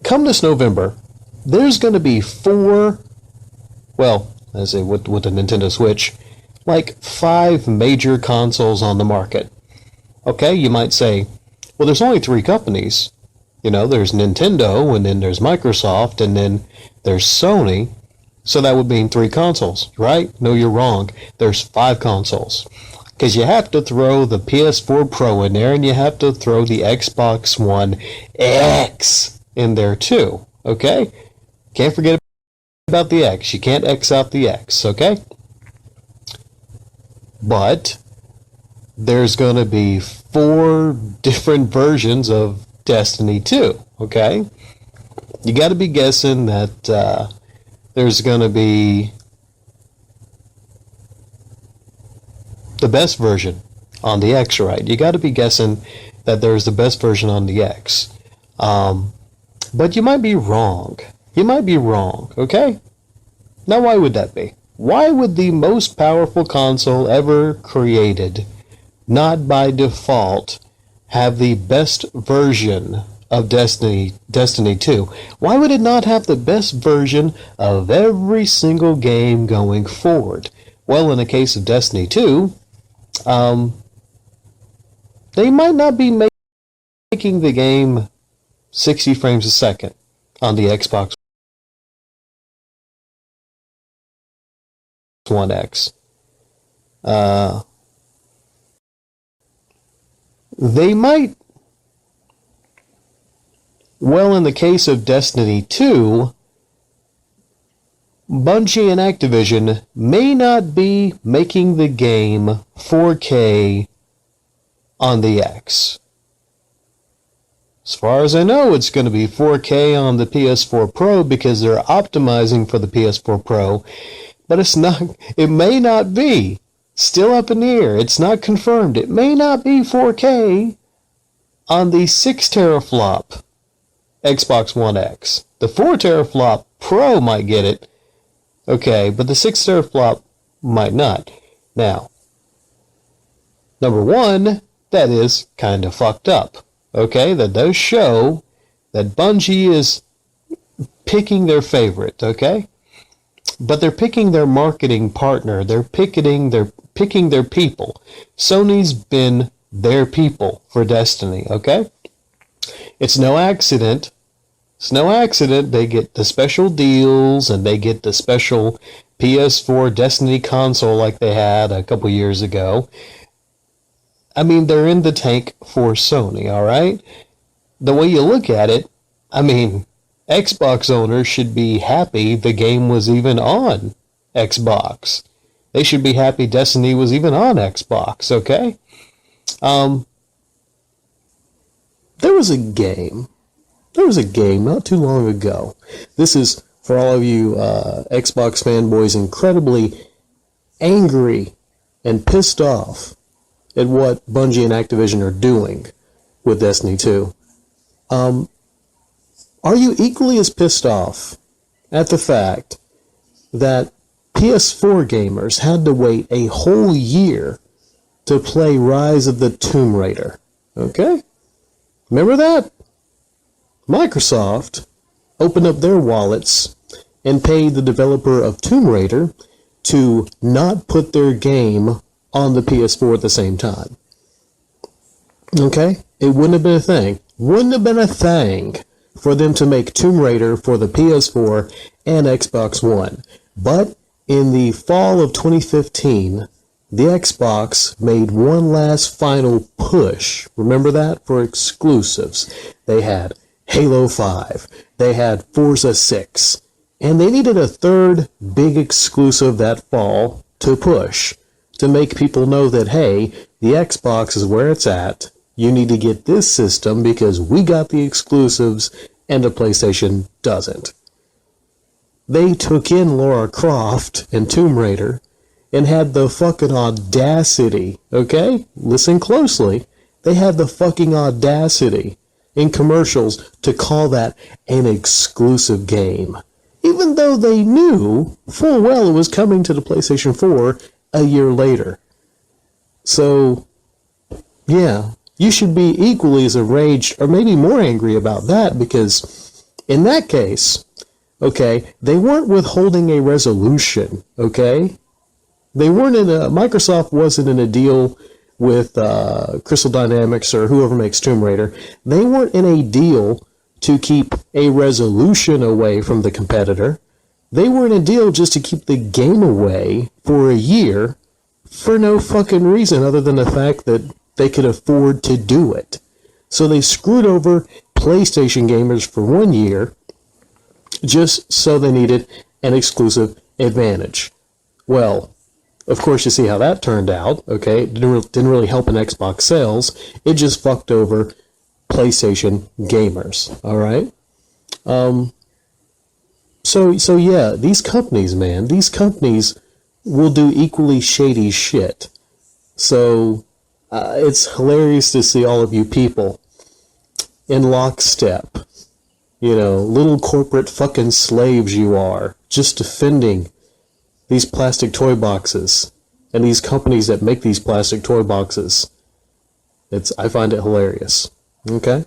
Come this November, there's going to be with the Nintendo Switch, like 5 major consoles on the market. Okay, you might say, well, there's only 3 companies. You know, there's Nintendo, and then there's Microsoft, and then there's Sony. So that would mean 3 consoles, right? No, you're wrong. There's 5 consoles. Because you have to throw the PS4 Pro in there, and you have to throw the Xbox One X in there too, okay? Can't forget about the X. You can't X out the X, okay? But there's going to be 4 different versions of Destiny 2, okay? You got to be guessing that there's going to be the best version on the X, right? You got to be guessing that there's the best version on the X. But you might be wrong. You might be wrong, okay? Now, why would that be? Why would the most powerful console ever created, not by default, have the best version of Destiny 2? Why would it not have the best version of every single game going forward? Well, in the case of Destiny 2, they might not be making the game 60 frames a second on the Xbox One X. They might, well, in the case of Destiny 2, Bungie and Activision may not be making the game 4K on the X. As far as I know, it's going to be 4K on the PS4 Pro because they're optimizing for the PS4 Pro, but it may not be. Still up in the air. It's not confirmed. It may not be 4K on the 6 teraflop Xbox One X. The 4 teraflop Pro might get it, okay, but the 6 teraflop might not. Now, number one, that is kind of fucked up. Okay, that does show that Bungie is picking their favorite, okay? But they're picking their marketing partner. They're picking their people. Sony's been their people for Destiny, okay? It's no accident. It's no accident they get the special deals and they get the special PS4 Destiny console like they had a couple years ago. I mean, they're in the tank for Sony, all right? The way you look at it, I mean, Xbox owners should be happy the game was even on Xbox. They should be happy Destiny was even on Xbox, okay? There was a game not too long ago. This is, for all of you Xbox fanboys, incredibly angry and pissed off at what Bungie and Activision are doing with Destiny 2. Are you equally as pissed off at the fact that PS4 gamers had to wait a whole year to play Rise of the Tomb Raider? Okay? Remember that? Microsoft opened up their wallets and paid the developer of Tomb Raider to not put their game on the PS4 at the same time. Okay? It wouldn't have been a thing. Wouldn't have been a thing for them to make Tomb Raider for the PS4 and Xbox One. But in the fall of 2015, the Xbox made one last final push. Remember that? For exclusives. They had Halo 5. They had Forza 6. And they needed a third big exclusive that fall to push, to make people know that, hey, the Xbox is where it's at. You need to get this system because we got the exclusives and the PlayStation doesn't. They took in Lara Croft and Tomb Raider and had the fucking audacity, okay? Listen closely. They had the fucking audacity in commercials to call that an exclusive game, even though they knew full well it was coming to the PlayStation 4 a year later. So, yeah, you should be equally as enraged or maybe more angry about that, because in that case, okay, they weren't withholding a resolution, okay? They weren't Microsoft wasn't in a deal with Crystal Dynamics or whoever makes Tomb Raider. They weren't in a deal to keep a resolution away from the competitor. They were in a deal just to keep the game away for a year for no fucking reason other than the fact that they could afford to do it. So they screwed over PlayStation gamers for 1 year just so they needed an exclusive advantage. Well, of course, you see how that turned out, okay? It didn't really help in Xbox sales. It just fucked over PlayStation gamers, all right? So yeah, these companies, man, these companies will do equally shady shit. So it's hilarious to see all of you people in lockstep. You know, little corporate fucking slaves you are, just defending these plastic toy boxes and these companies that make these plastic toy boxes. I find it hilarious. Okay?